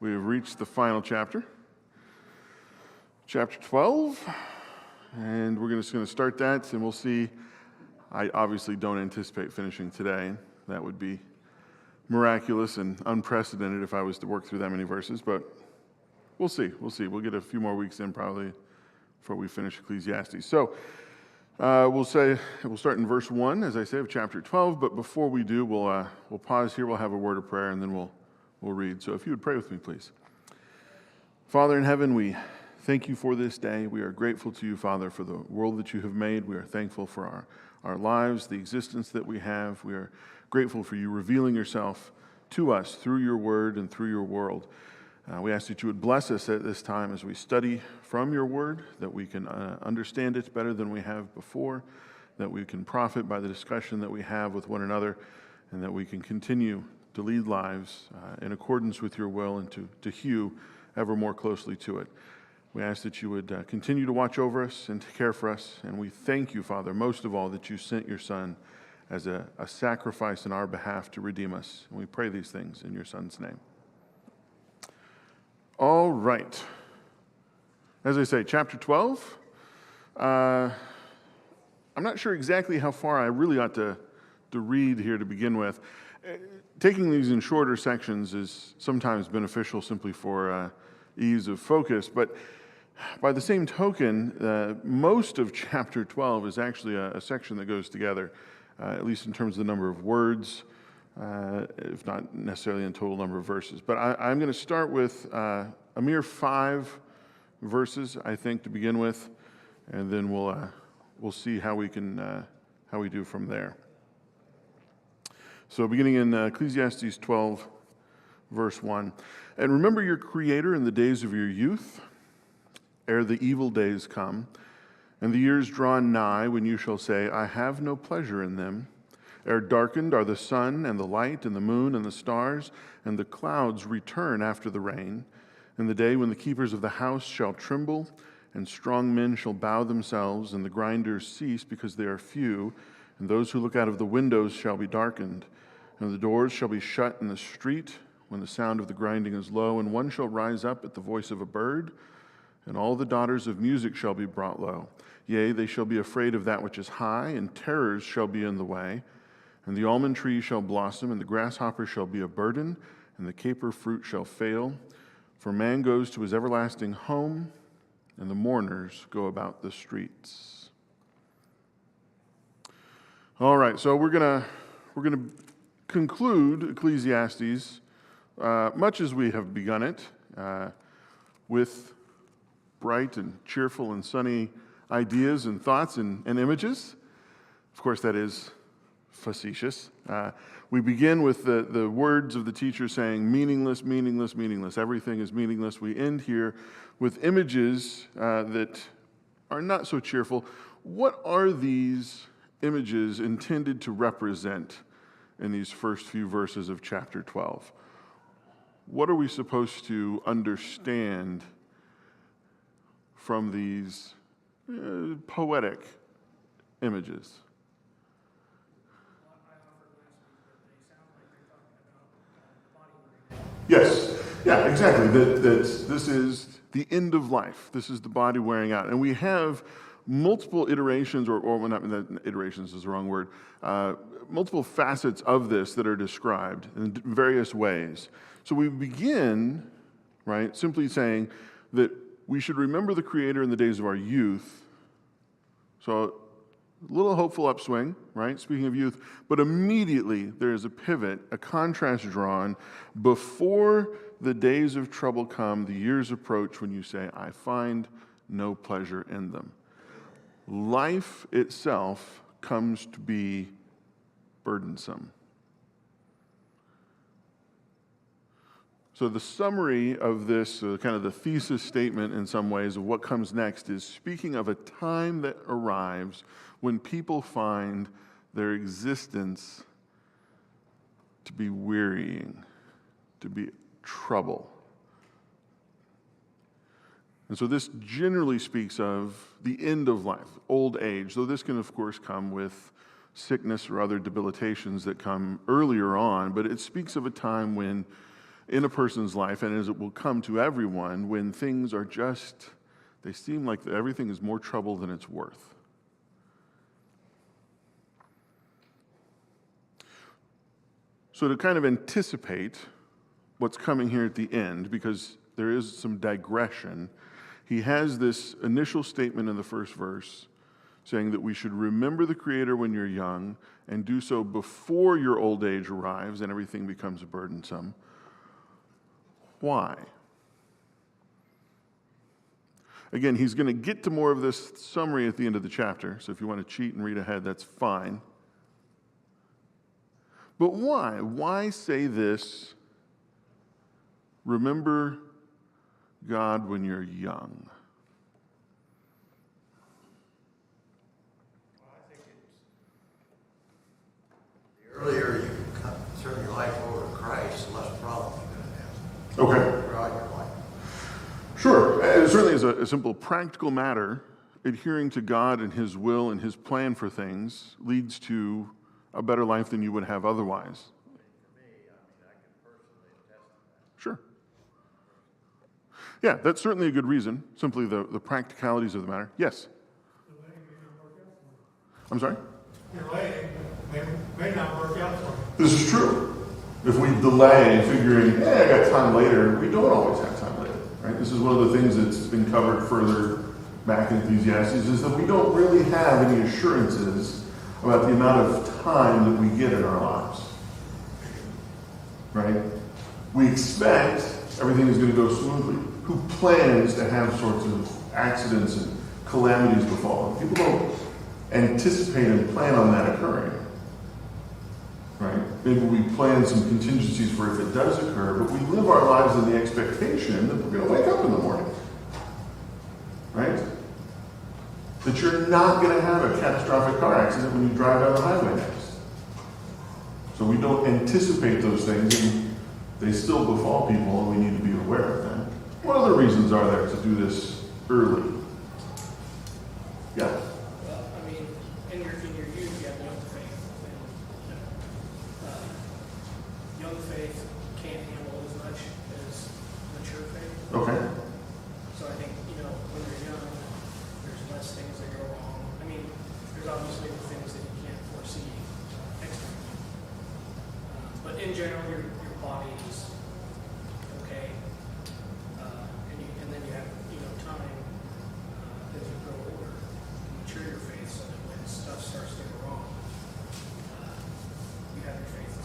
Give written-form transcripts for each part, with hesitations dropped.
We have reached the final chapter, chapter 12, and we're just going to start that, and we'll see. I obviously don't anticipate finishing today. That would be miraculous and unprecedented if I was to work through that many verses, but we'll see. We'll get a few more weeks in probably before we finish Ecclesiastes. So we'll start in verse 1, as I say, of chapter 12, but before we do, we'll pause here, we'll have a word of prayer, and then we'll read. So if you would pray with me, please. Father in heaven, we thank you for this day. We are grateful to you, Father, for the world that you have made. We are thankful for our lives, the existence that we have. We are grateful for you revealing yourself to us through your word and through your world. We ask that you would bless us at this time as we study from your word, that we can understand it better than we have before, that we can profit by the discussion that we have with one another, and that we can continue to lead lives in accordance with your will and to hew ever more closely to it. We ask that you would continue to watch over us and to care for us, and we thank you, Father, most of all, that you sent your Son as a sacrifice in our behalf to redeem us. And we pray these things in your Son's name. All right. As I say, chapter 12. I'm not sure exactly how far I really ought to read here to begin with. Taking these in shorter sections is sometimes beneficial simply for ease of focus, but by the same token, most of chapter 12 is actually a section that goes together, at least in terms of the number of words, if not necessarily in total number of verses. But I'm going to start with a mere 5 verses, I think, to begin with, and then we'll see how we do from there. So beginning in Ecclesiastes 12, verse 1. And remember your Creator in the days of your youth, ere the evil days come, and the years draw nigh when you shall say, I have no pleasure in them. Ere darkened are the sun and the light and the moon and the stars, and the clouds return after the rain. In the day when the keepers of the house shall tremble, and strong men shall bow themselves, and the grinders cease because they are few, and those who look out of the windows shall be darkened, and the doors shall be shut in the street when the sound of the grinding is low, and one shall rise up at the voice of a bird, and all the daughters of music shall be brought low. Yea, they shall be afraid of that which is high, and terrors shall be in the way. And the almond tree shall blossom, and the grasshopper shall be a burden, and the caper fruit shall fail. For man goes to his everlasting home, and the mourners go about the streets. All right, so we're gonna conclude Ecclesiastes much as we have begun it, with bright and cheerful and sunny ideas and thoughts and images. Of course, that is facetious. We begin with the words of the teacher saying, meaningless, meaningless, meaningless. Everything is meaningless. We end here with images that are not so cheerful. What are these images intended to represent in these first few verses of chapter 12? What are we supposed to understand from these poetic images? Yes, yeah, exactly. That this is the end of life. This is the body wearing out. And we have multiple iterations, or not, iterations is the wrong word, multiple facets of this that are described in various ways. So we begin, right, simply saying that we should remember the Creator in the days of our youth. So a little hopeful upswing, right, speaking of youth, but immediately there is a pivot, a contrast drawn. Before the days of trouble come, the years approach when you say, I find no pleasure in them. Life itself comes to be burdensome. So the summary of this, kind of the thesis statement in some ways of what comes next, is speaking of a time that arrives when people find their existence to be wearying, to be trouble. And so this generally speaks of the end of life, old age, though this can, of course, come with sickness or other debilitations that come earlier on, but it speaks of a time when in a person's life, and as it will come to everyone, when things are just, they seem like everything is more trouble than it's worth. So to kind of anticipate what's coming here at the end, because there is some digression, he has this initial statement in the first verse saying that we should remember the Creator when you're young and do so before your old age arrives and everything becomes burdensome. Why? Again, he's going to get to more of this summary at the end of the chapter, so if you want to cheat and read ahead, that's fine. But why? Why say this? Remember God when you're young. Well, I think it's the earlier you turn your life over to Christ, the less problems you're going to have. Okay. Throughout your life. Sure. Certainly as a simple practical matter, adhering to God and His will and His plan for things leads to a better life than you would have otherwise. For me, I can personally attest to that. Sure. Yeah, that's certainly a good reason, simply the practicalities of the matter. Yes? I'm sorry? Delay may not work out for you. This is true. If we delay figuring, I got time later, we don't always have time later, right? This is one of the things that's been covered further back in Ecclesiastes, is that we don't really have any assurances about the amount of time that we get in our lives, right? We expect everything is going to go smoothly. Who plans to have sorts of accidents and calamities befall them? People don't anticipate and plan on that occurring, right? Maybe we plan some contingencies for if it does occur, but we live our lives in the expectation that we're going to wake up in the morning, right? That you're not going to have a catastrophic car accident when you drive down the highway next. So we don't anticipate those things, and they still befall people, and we need to be aware of them. What other reasons are there to do this early? Yeah? Well, I mean, in your youth, you have young faith. And, young faith can't handle as much as mature faith. Okay. So I think, when you're young, there's less things that go wrong. I mean, there's obviously the things that you can't foresee externally. But in general, your body is okay. And then you have, time as you grow older to mature your faith so that when stuff starts to go wrong, you have your faith.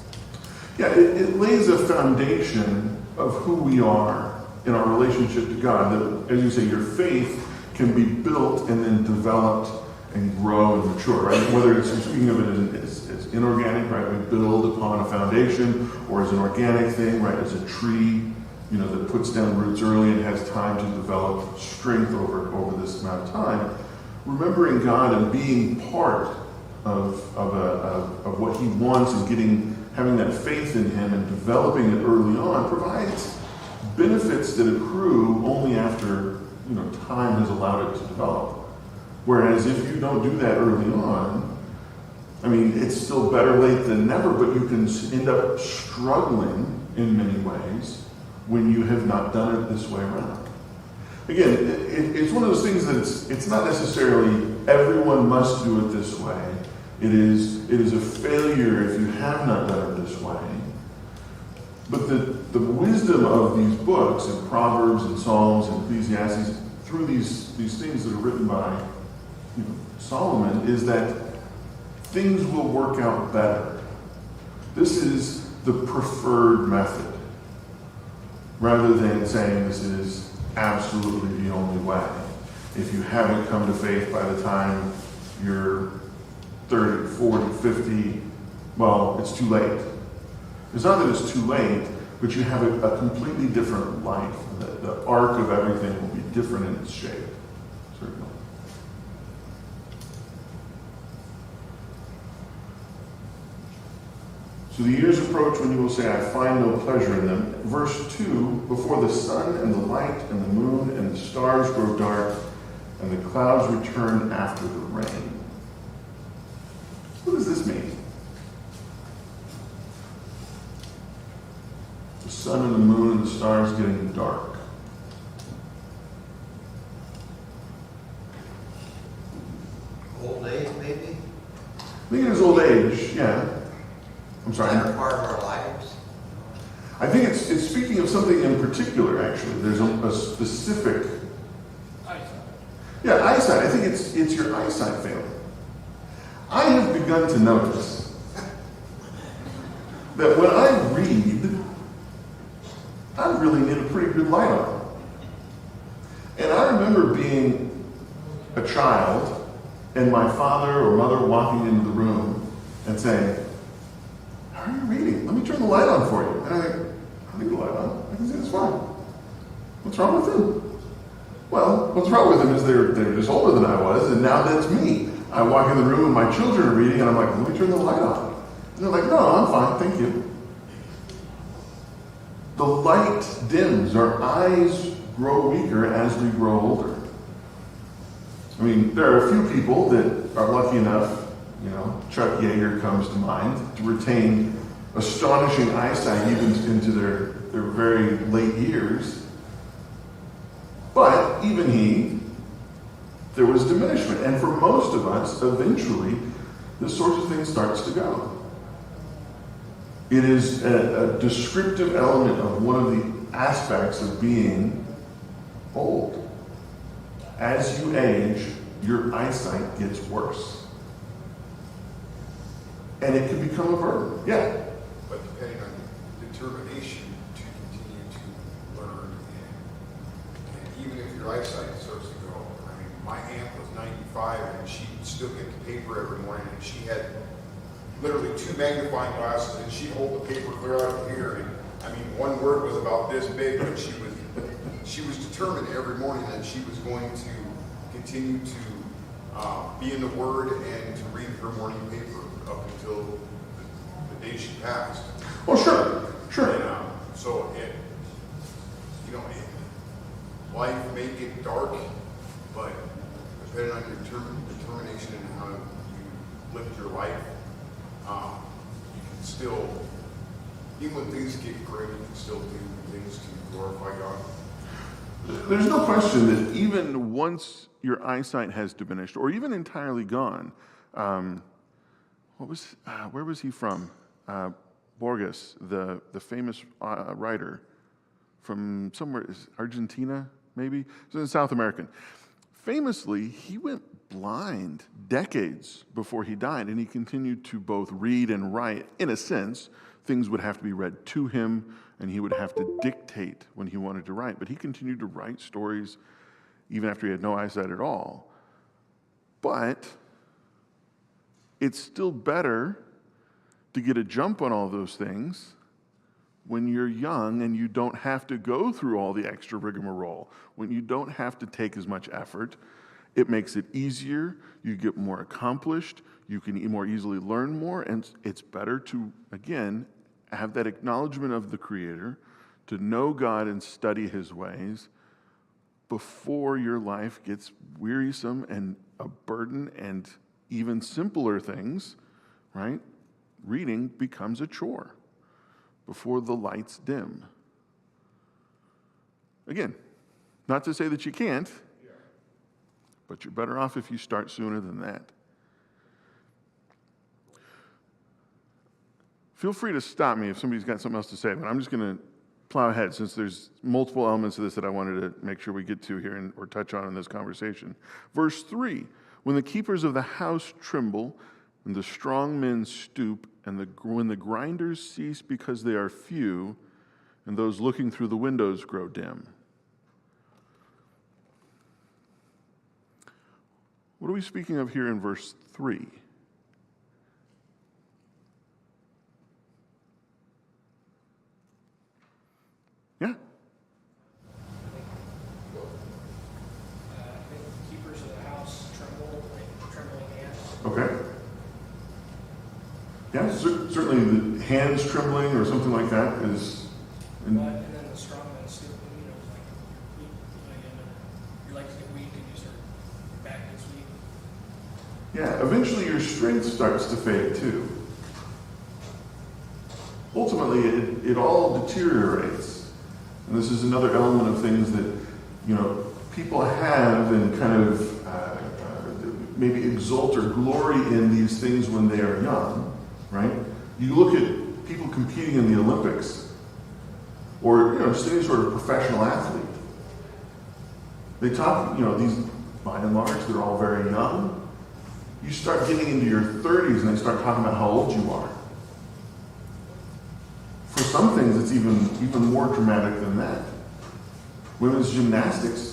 Yeah, it lays a foundation of who we are in our relationship to God. That, as you say, your faith can be built and then developed and grow and mature, right? Whether it's, speaking of it as inorganic, right? We build upon a foundation, or as an organic thing, right? As a tree, that puts down roots early and has time to develop strength over this amount of time. Remembering God and being part of what He wants and having that faith in Him and developing it early on provides benefits that accrue only after time has allowed it to develop. Whereas if you don't do that early on, it's still better late than never, but you can end up struggling in many ways when you have not done it this way around. Again, it's one of those things that it's not necessarily everyone must do it this way. It is a failure if you have not done it this way. But the wisdom of these books, and Proverbs and Psalms and Ecclesiastes, through these things that are written by Solomon, is that things will work out better. This is the preferred method, rather than saying this is absolutely the only way. If you haven't come to faith by the time you're 30, 40, 50, well, it's too late. It's not that it's too late, but you have a completely different life. The arc of everything will be different in its shape, certainly. So the years approach when you will say, I find no pleasure in them. Verse 2, before the sun and the light and the moon and the stars grow dark and the clouds return after the rain. What does this mean? The sun and the moon and the stars getting dark. Old age, maybe? I think it is old age, yeah. I'm sorry. Latter part of our lives. I think it's speaking of something in particular, actually. There's a specific... Eyesight. Yeah, eyesight. I think it's your eyesight failing. I have begun to notice that when I read, I really need a pretty good light on. And I remember being a child and my father or mother walking into the room and saying, "How are you reading? Let me turn the light on for you." And I think, "I don't need the light on. I can see this fine. What's wrong with him?" Well, what's wrong with them is they're just older than I was, and now that's me. I walk in the room and my children are reading, and I'm like, "Let me turn the light on." And they're like, "No, I'm fine, thank you." The light dims. Our eyes grow weaker as we grow older. I mean, there are a few people that are lucky enough, Chuck Yeager comes to mind, to retain astonishing eyesight even into their very late years. But even there was diminishment. And for most of us, eventually, this sort of thing starts to go. It is a descriptive element of one of the aspects of being old. As you age, your eyesight gets worse. And it can become a burden. Yeah. But depending on the determination to continue to learn, and even if your eyesight starts to go, I mean, my aunt was 95 and she would still get the paper every morning, and she had literally 2 magnifying glasses, and she'd hold the paper clear out of here, and I mean, one word was about this big, but she was determined every morning that she was going to continue to be in the Word and to read her morning paper up until the day she passed. Oh, sure. And life may get dark, but depending on your determination and how you live your life, you can still, even when things get grim, you can still do things to glorify God. There's no question that even once your eyesight has diminished, or even entirely gone, where was he from? Borges, the famous writer from somewhere, Argentina, maybe? It was in South American. Famously, he went blind decades before he died, and he continued to both read and write. In a sense, things would have to be read to him, and he would have to dictate when he wanted to write. But he continued to write stories even after he had no eyesight at all. But it's still better to get a jump on all those things when you're young and you don't have to go through all the extra rigmarole, when you don't have to take as much effort. It makes it easier, you get more accomplished, you can more easily learn more, and it's better to, again, have that acknowledgement of the Creator, to know God and study His ways before your life gets wearisome and a burden, and even simpler things, right? Reading becomes a chore before the lights dim. Again, not to say that you can't, but you're better off if you start sooner than that. Feel free to stop me if somebody's got something else to say, but I'm just going to plow ahead since there's multiple elements of this that I wanted to make sure we get to here or touch on in this conversation. Verse 3, when the keepers of the house tremble and the strong men stoop, and when the grinders cease because they are few, and those looking through the windows grow dim. What are we speaking of here in verse 3? Yeah? I think the keepers of the house tremble, like trembling hands. Okay. Yeah, certainly the hands trembling or something like that is... And then the strong men stoop, you like to get weak and you start, your back gets weak. Yeah, eventually your strength starts to fade too. Ultimately, ultimately it all deteriorates. And this is another element of things that, people have and kind of maybe exult or glory in these things when they are young, right? You look at people competing in the Olympics or, just any sort of professional athlete. They talk, these, by and large, they're all very young. You start getting into your 30s and they start talking about how old you are. For some things, it's even more dramatic than that. Women's gymnastics,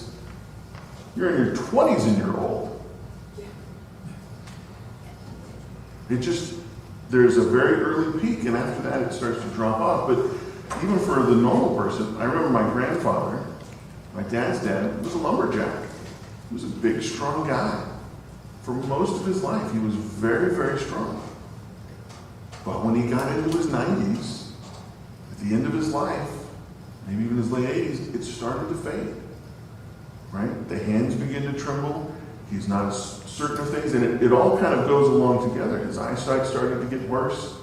you're in your 20s and you're old. There's a very early peak, and after that it starts to drop off. But even for the normal person, I remember my grandfather, my dad's dad, was a lumberjack. He was a big, strong guy. For most of his life, he was very, very strong. But when he got into his 90s, at the end of his life, maybe even his late 80s, it started to fade. Right? The hands begin to tremble. He's not as certain of things, and it all kind of goes along together. His eyesight started to get worse.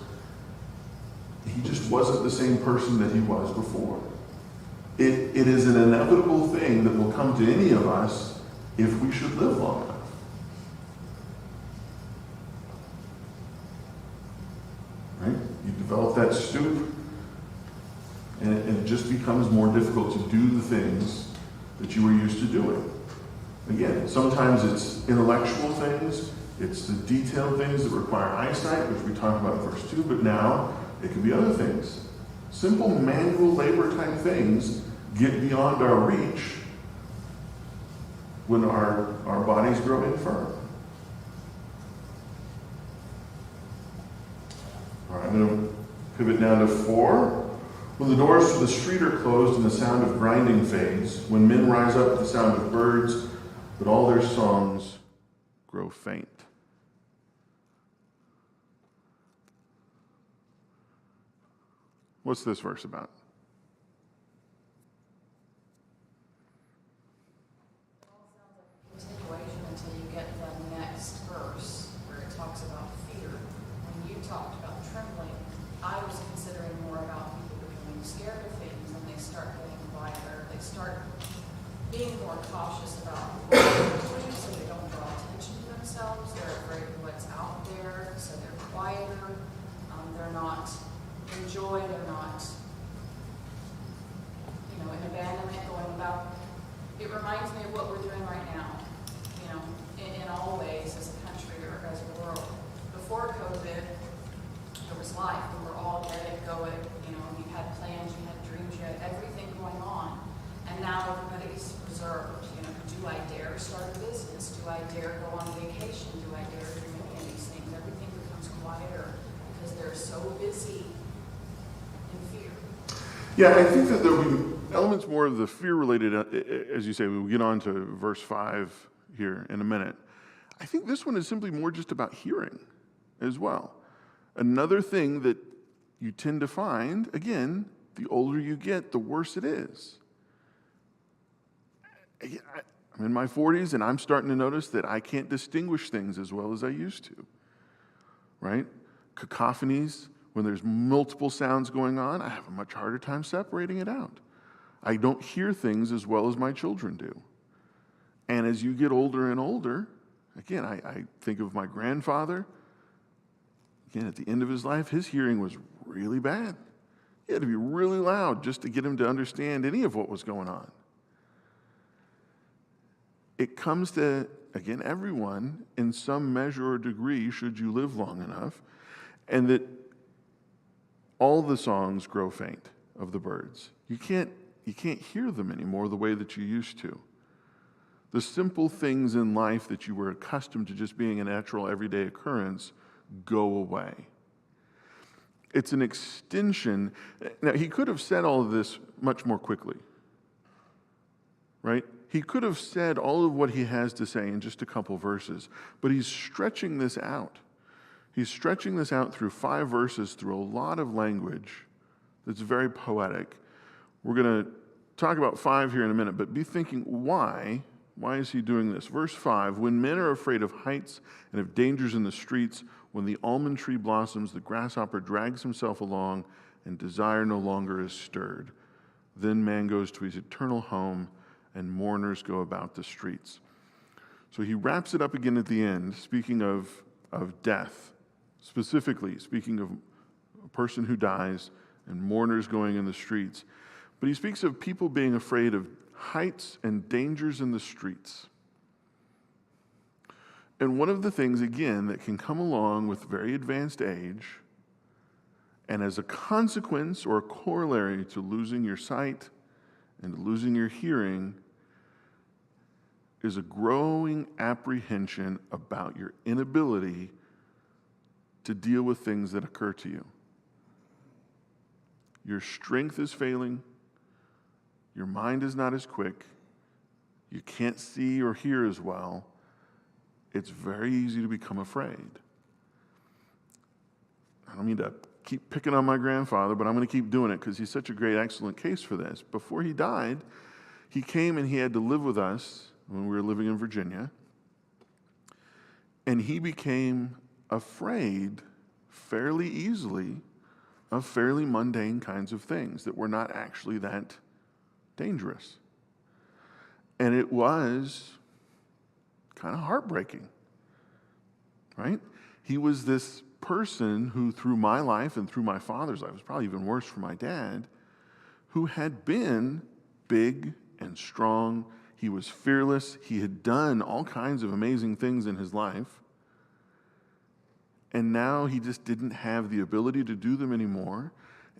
He just wasn't the same person that he was before. It is an inevitable thing that will come to any of us if we should live long enough. Right? You develop that stoop, and it just becomes more difficult to do the things that you were used to doing. Again, sometimes it's intellectual things, it's the detailed things that require eyesight, which we talked about in verse 2, but now it can be other things. Simple manual labor type things get beyond our reach when our bodies grow infirm. All right, I'm going to pivot down to 4. When the doors to the street are closed and the sound of grinding fades, when men rise up at the sound of birds, but all their songs grow faint. What's this verse about? It all sounds like a continuation until you get to the next verse where it talks about fear. When you talked about trembling, I was considering more about people becoming scared of things and they start getting quieter. They start being more cautious about what they're doing so they don't draw attention to themselves. They're afraid of what's out there, so they're quieter. They're not in joy. They're not, in abandonment, going about. It reminds me of what we're doing right now, in all ways as a country or as a world. Before COVID, there was life. We were all getting going. You had plans, you had dreams, you had everything going on. And now everybody's reserved. Do I dare start a business? Do I dare go on vacation? Do I dare do any of these things? Everything becomes quieter because they're so busy in fear. Yeah, I think that there will be elements more of the fear-related, as you say, we'll get on to verse 5 here in a minute. I think this one is simply more just about hearing as well. Another thing that you tend to find, again, the older you get, the worse it is. I'm in my 40s, and I'm starting to notice that I can't distinguish things as well as I used to, right? Cacophonies, when there's multiple sounds going on, I have a much harder time separating it out. I don't hear things as well as my children do. And as you get older and older, again, I think of my grandfather. Again, at the end of his life, his hearing was really bad. He had to be really loud just to get him to understand any of what was going on. It comes to, again, everyone in some measure or degree, should you live long enough, and that all the songs grow faint of the birds. You can't hear them anymore the way that you used to. The simple things in life that you were accustomed to just being a natural everyday occurrence go away. It's an extension. Now, he could have said all of this much more quickly, right? He could have said all of what he has to say in just a couple verses, but he's stretching this out. He's stretching this out through 5 verses, through a lot of language that's very poetic. We're going to talk about 5 here in a minute, but be thinking, why? Why is he doing this? Verse 5, when men are afraid of heights and of dangers in the streets, when the almond tree blossoms, the grasshopper drags himself along, and desire no longer is stirred. Then man goes to his eternal home, and mourners go about the streets. So he wraps it up again at the end, speaking of death, specifically speaking of a person who dies and mourners going in the streets. But he speaks of people being afraid of heights and dangers in the streets. And one of the things, again, that can come along with very advanced age, and as a consequence or a corollary to losing your sight and losing your hearing, is a growing apprehension about your inability to deal with things that occur to you. Your strength is failing. Your mind is not as quick. You can't see or hear as well. It's very easy to become afraid. I don't mean to keep picking on my grandfather, but I'm going to keep doing it because he's such a great, excellent case for this. Before he died, he came and he had to live with us when we were living in Virginia. And he became afraid fairly easily of fairly mundane kinds of things that were not actually that dangerous. And it was kind of heartbreaking, right? He was this person who, through my life and through my father's life, was probably even worse for my dad, who had been big and strong. He was fearless. He had done all kinds of amazing things in his life. And now he just didn't have the ability to do them anymore.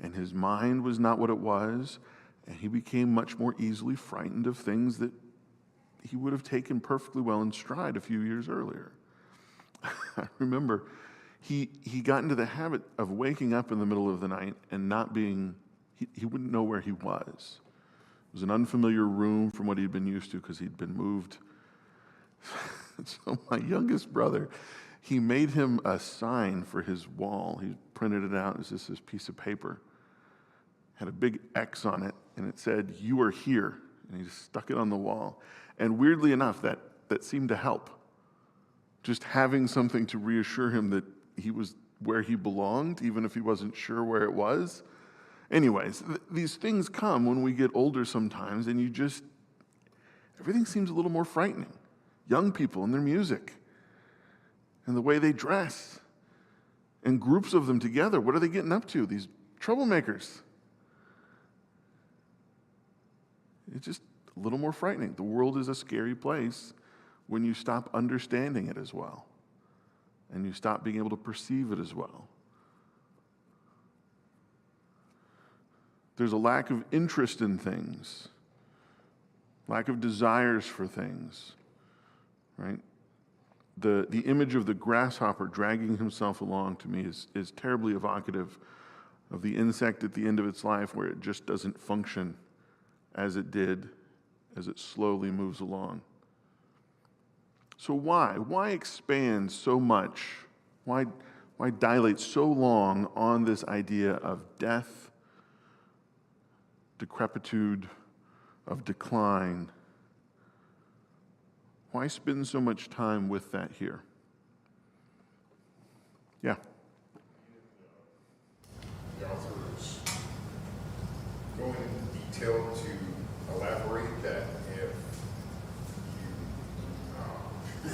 And his mind was not what it was. And he became much more easily frightened of things that he would have taken perfectly well in stride a few years earlier. I remember he got into the habit of waking up in the middle of the night and not being, he wouldn't know where he was. It was an unfamiliar room from what he'd been used to because he'd been moved. So my youngest brother, he made him a sign for his wall. He printed it out. It was just this piece of paper. Had a big X on it, and it said, "You are here." And he just stuck it on the wall. And weirdly enough, that seemed to help. Just having something to reassure him that he was where he belonged, even if he wasn't sure where it was. Anyways, these things come when we get older sometimes, and everything seems a little more frightening. Young people and their music, and the way they dress, and groups of them together. What are they getting up to? These troublemakers. It's just a little more frightening. The world is a scary place when you stop understanding it as well, and you stop being able to perceive it as well. There's a lack of interest in things, lack of desires for things, right? The image of the grasshopper dragging himself along to me is terribly evocative of the insect at the end of its life, where it just doesn't function as it did as it slowly moves along. So why expand so much? Why dilate so long on this idea of death, decrepitude, of decline? Why spend so much time with that here? Yeah. The author is going in detail to elaborate that if you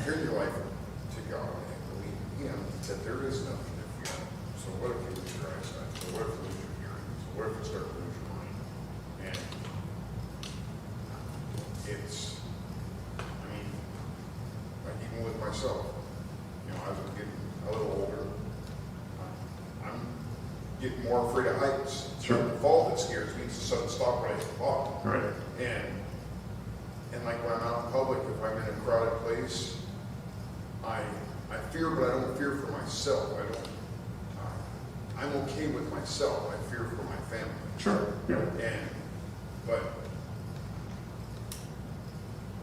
turn your life to God and believe in Him, that there is nothing to fear. So what if you lose your eyesight? So what if you lose your hearing? So what if you start to lose your mind? And it's, I mean, like even with myself, as I'm getting a little older, I'm getting more afraid of heights. It's not the fall that scares me, it's the sudden stop when I hit the bottom. Right. And like when I'm out in public, if I'm in a crowded place, I fear, but I don't fear for myself. I'm okay with myself. I fear for my family. Sure. Yeah. But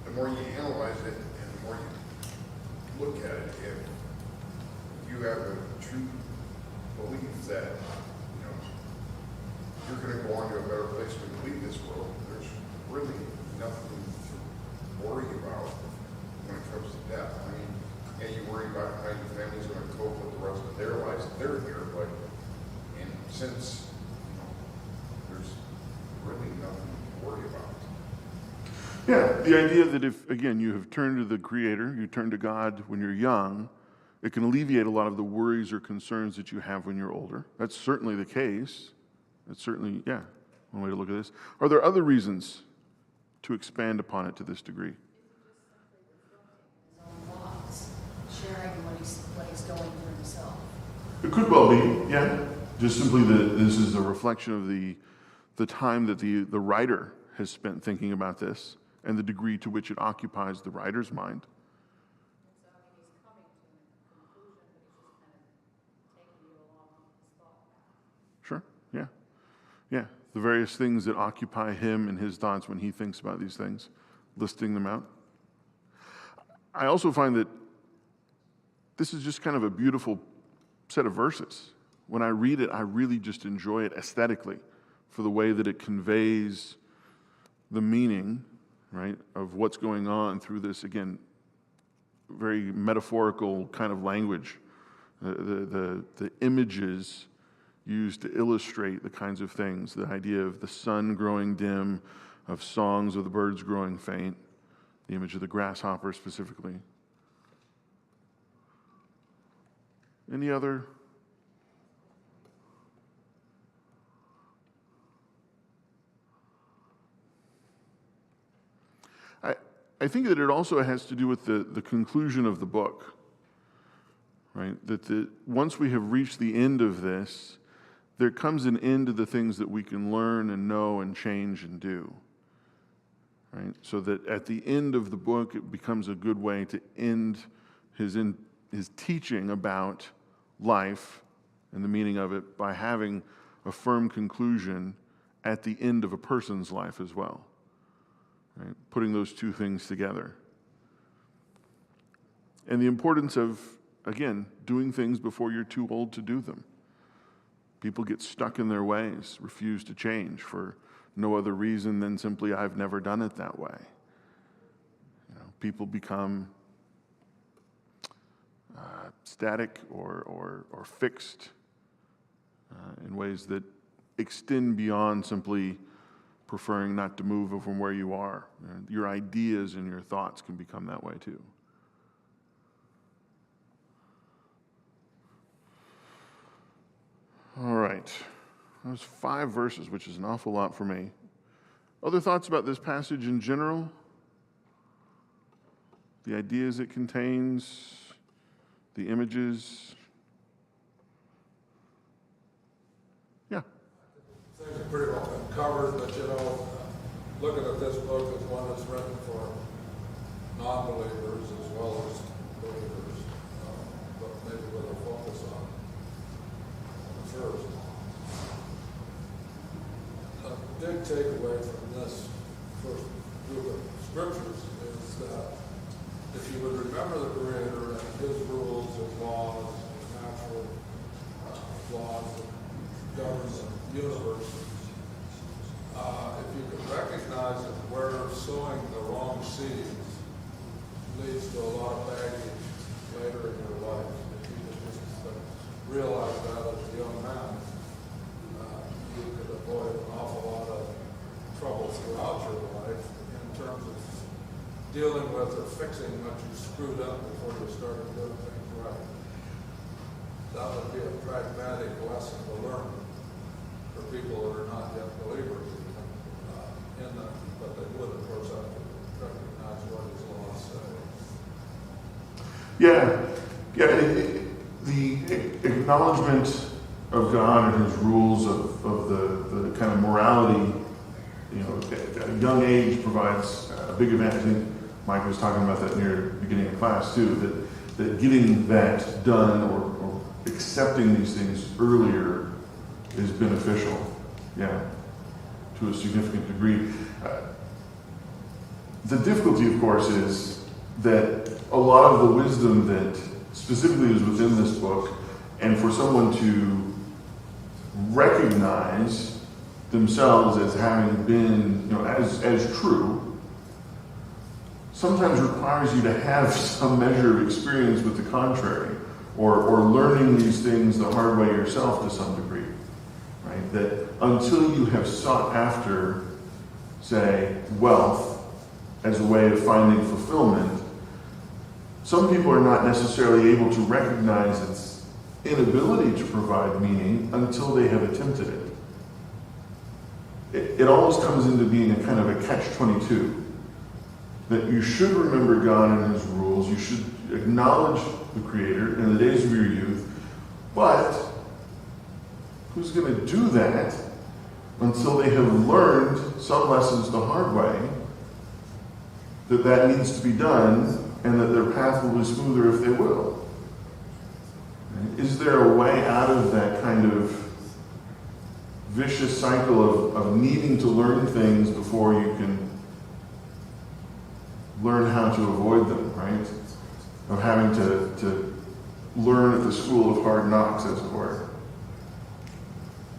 the more you analyze it and the more you look at it, if you have a true belief that you're going to go on to a better place when you leave this world, there's really nothing to worry about when it comes to death. I mean, yeah, you worry about how your family's going to cope with the rest of their lives if they're here, but since Yeah, the idea that if, again, you have turned to the Creator, you turn to God when you're young, it can alleviate a lot of the worries or concerns that you have when you're older. That's certainly the case. That's certainly, yeah, one way to look at this. Are there other reasons to expand upon it to this degree? His own thoughts, sharing what he's going through himself. It could well be, yeah. Just simply that this is a reflection of the time that the writer has spent thinking about this and the degree to which it occupies the writer's mind. And so, I mean, he's coming to a conclusion, but he's just kind of taking you along his thought path. Sure, yeah. Yeah, the various things that occupy him and his thoughts when he thinks about these things, listing them out. I also find that this is just kind of a beautiful set of verses. When I read it, I really just enjoy it aesthetically for the way that it conveys the meaning, right, of what's going on through this, again, very metaphorical kind of language. The images used to illustrate the kinds of things, the idea of the sun growing dim, of songs of the birds growing faint, the image of the grasshopper specifically. Any other? I think that it also has to do with the conclusion of the book, right? That once we have reached the end of this, there comes an end to the things that we can learn and know and change and do, right? So that at the end of the book, it becomes a good way to end his teaching about life and the meaning of it by having a firm conclusion at the end of a person's life as well. Right? Putting those two things together. And the importance of, again, doing things before you're too old to do them. People get stuck in their ways, refuse to change for no other reason than simply, I've never done it that way. You know, people become static or fixed in ways that extend beyond simply preferring not to move from where you are. Your ideas and your thoughts can become that way too. All right. Those 5 verses, which is an awful lot for me. Other thoughts about this passage in general? The ideas it contains, the images. Yeah. Things have pretty well been covered, but looking at this book as one that's written for non-believers as well as believers, but maybe with a focus on the first. A big takeaway from this first group of scriptures is that if you would remember the Creator and His rules, His laws, His natural laws that govern the universe, if you could recognize that where sowing the wrong seeds leads to a lot of baggage later in your life, if you could just realize that as a young man, you could avoid an awful lot of trouble throughout your life in terms of dealing with or fixing what you screwed up before you started doing things right. That would be a pragmatic lesson to learn for people that are not yet believers but they would, of course, have to recognize what His laws say. Yeah. The acknowledgement of God and His rules of the kind of morality, at a young age provides a big advantage. I think Mike was talking about that near the beginning of class too, that getting that done or accepting these things earlier is beneficial, to a significant degree. The difficulty, of course, is that a lot of the wisdom that specifically is within this book, and for someone to recognize themselves as having been, as true, sometimes requires you to have some measure of experience with the contrary, or learning these things the hard way yourself to some degree, right? That until you have sought after, say, wealth, as a way of finding fulfillment, some people are not necessarily able to recognize its inability to provide meaning until they have attempted it. It almost comes into being a kind of a catch-22, that you should remember God and his rules, you should acknowledge the Creator in the days of your youth, but who's going to do that until they have learned some lessons the hard way, that needs to be done, and that their path will be smoother if they will? Is there a way out of that kind of vicious cycle of needing to learn things before you can learn how to avoid them, right? Of having to learn at the school of hard knocks, as it were.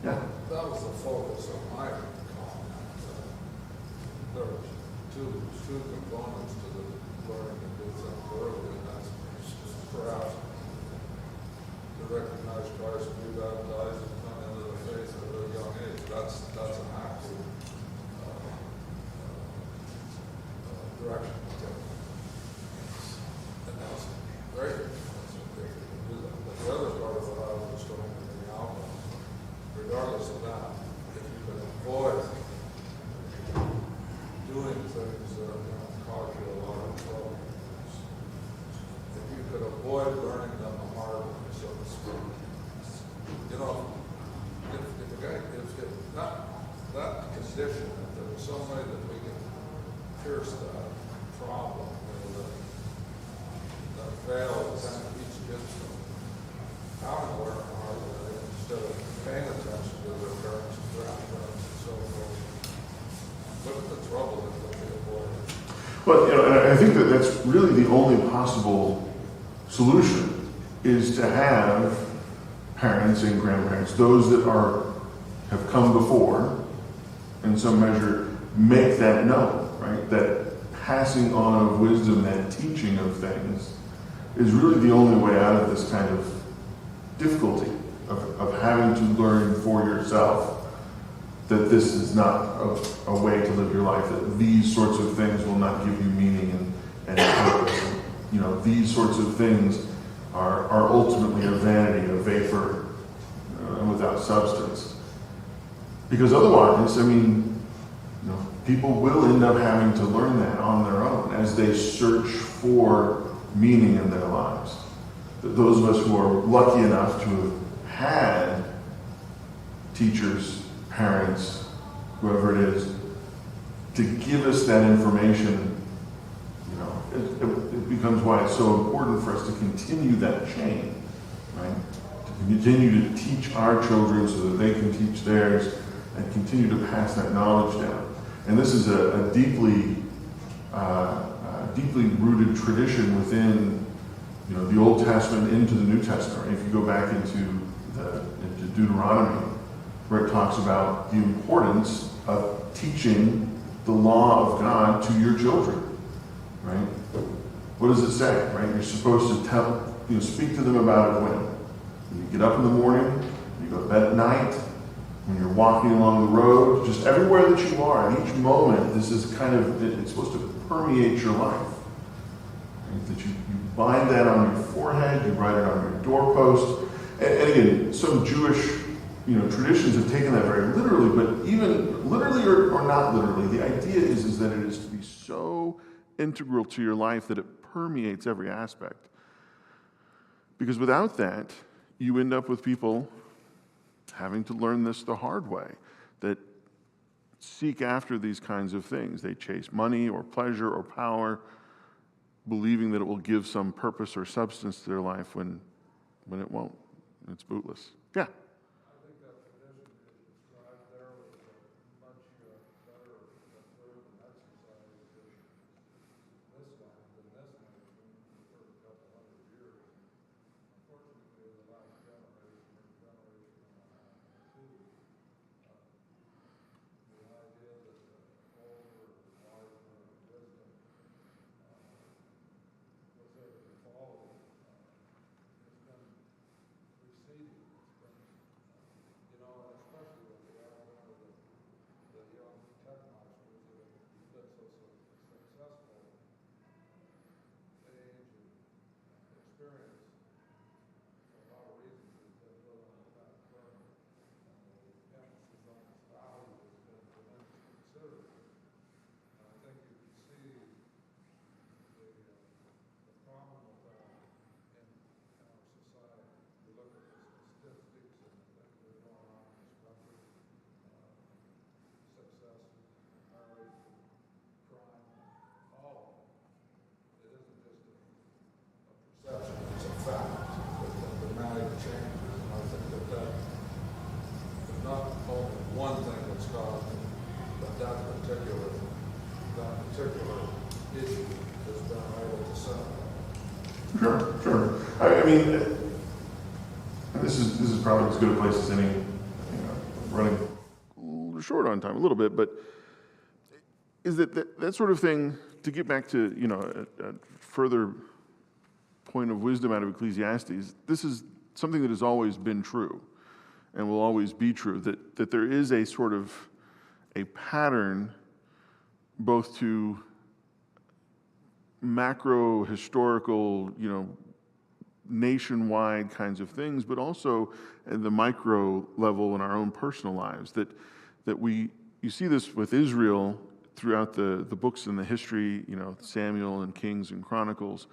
Yeah. That was the focus of my comment. There were two components to the learning to do things early, and that's perhaps to recognize Christ, be baptized, and come into the faith at a young age. That's an active direction to take. And that's great. That's what they can do that. But the other part of what I was trying to bring out was, regardless of that, if you can avoid doing things that are going to cause you a lot of trouble, if you could avoid learning them the hard way, so to speak, you know, if a guy, if that condition, if there was some way that we can pierce that problem, that veil that kind of keeps kids from how to learn the hard way instead of paying attention to their parents and grandparents and so forth. Look at the trouble that they avoid. Well, you know, and I think that that's really the only possible solution, is to have parents and grandparents, those that have come before, in some measure, make that known, right? That passing on of wisdom, that teaching of things, is really the only way out of this kind of difficulty of having to learn for yourself that this is not a way to live your life, that these sorts of things will not give you meaning and purpose. You know, these sorts of things are ultimately a vanity, a vapor, and without substance. Because otherwise, I mean, you know, people will end up having to learn that on their own as they search for meaning in their lives. That those of us who are lucky enough to have had teachers, parents, whoever it is, to give us that information, you know, it becomes why it's so important for us to continue that chain, right? To continue to teach our children so that they can teach theirs and continue to pass that knowledge down. And this is a deeply rooted tradition within, you know, the Old Testament into the New Testament. If you go back into Deuteronomy, where it talks about the importance of teaching the law of God to your children, right? What does it say, right? You're supposed to speak to them about it when you get up in the morning, when you go to bed at night, when you're walking along the road, just everywhere that you are, in each moment, this is kind of, it's supposed to permeate your life. Right? That you bind that on your forehead, you write it on your doorpost. And again, some Jewish, you know, traditions have taken that very literally, but even literally or not literally, the idea is that it is to be so integral to your life that it permeates every aspect. Because without that, you end up with people having to learn this the hard way, that seek after these kinds of things. They chase money or pleasure or power, believing that it will give some purpose or substance to their life when it won't. It's bootless. Yeah. I think that tradition you described there was a much better observed and exercised in this land than this nation for a couple hundred years. Unfortunately, the last generation or generation and a half or two, the idea that the older, wiser wisdom was there to follow has been receding. It's been particular issue has been able to settle. Sure. I mean, this is probably as good a place as any. Running short on time a little bit, but is that sort of thing, to get back to a further point of wisdom out of Ecclesiastes, this is something that has always been true and will always be true, that there is a sort of a pattern both to macro historical, nationwide kinds of things, but also at the micro level in our own personal lives. That you see this with Israel throughout the books in the history, Samuel and Kings and Chronicles,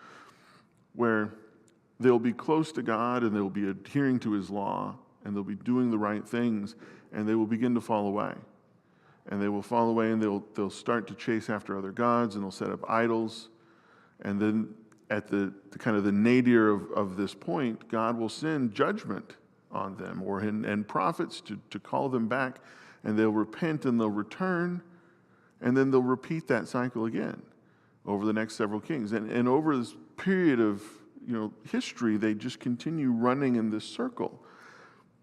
where they'll be close to God and they'll be adhering to His law and they'll be doing the right things, and they will begin to fall away. And they will fall away and they'll start to chase after other gods, and they'll set up idols. And then at the kind of the nadir of this point, God will send judgment on them and prophets to call them back, and they'll repent and they'll return, and then they'll repeat that cycle again over the next several kings. And over this period of history, they just continue running in this circle.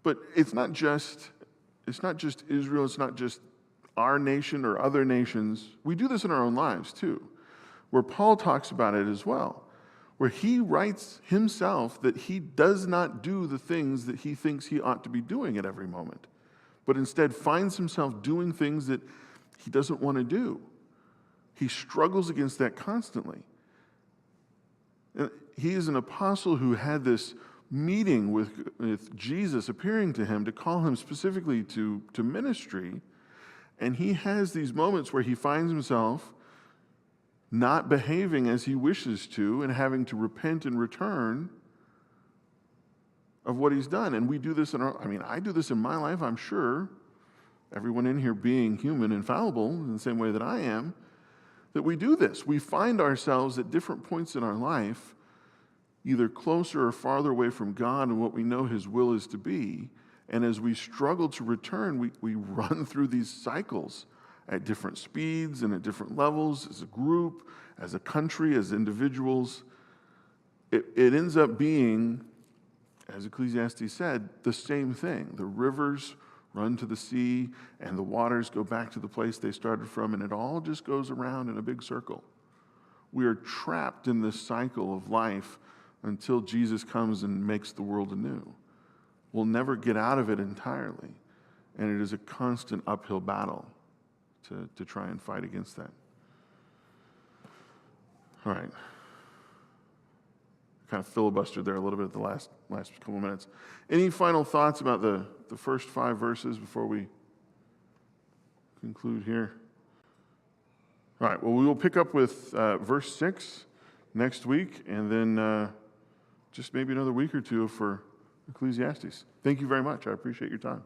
But it's not just Israel, it's not just our nation or other nations. We do this in our own lives too, where Paul talks about it as well, where he writes himself that he does not do the things that he thinks he ought to be doing at every moment, but instead finds himself doing things that he doesn't want to do. He struggles against that constantly. He is an apostle who had this meeting with Jesus appearing to him to call him specifically to ministry, and he has these moments where he finds himself not behaving as he wishes to and having to repent and return of what he's done. And we do this I do this in my life, I'm sure, everyone in here being human and fallible in the same way that I am, that we do this. We find ourselves at different points in our life either closer or farther away from God and what we know His will is to be. And as we struggle to return, we run through these cycles at different speeds and at different levels, as a group, as a country, as individuals. It ends up being, as Ecclesiastes said, the same thing. The rivers run to the sea, and the waters go back to the place they started from, and it all just goes around in a big circle. We are trapped in this cycle of life until Jesus comes and makes the world anew. We'll never get out of it entirely, and it is a constant uphill battle to try and fight against that. All right. Kind of filibustered there a little bit at the last couple of minutes. Any final thoughts about the first 5 verses before we conclude here? All right, well, we will pick up with verse 6 next week, and then just maybe another week or two for Ecclesiastes. Thank you very much. I appreciate your time.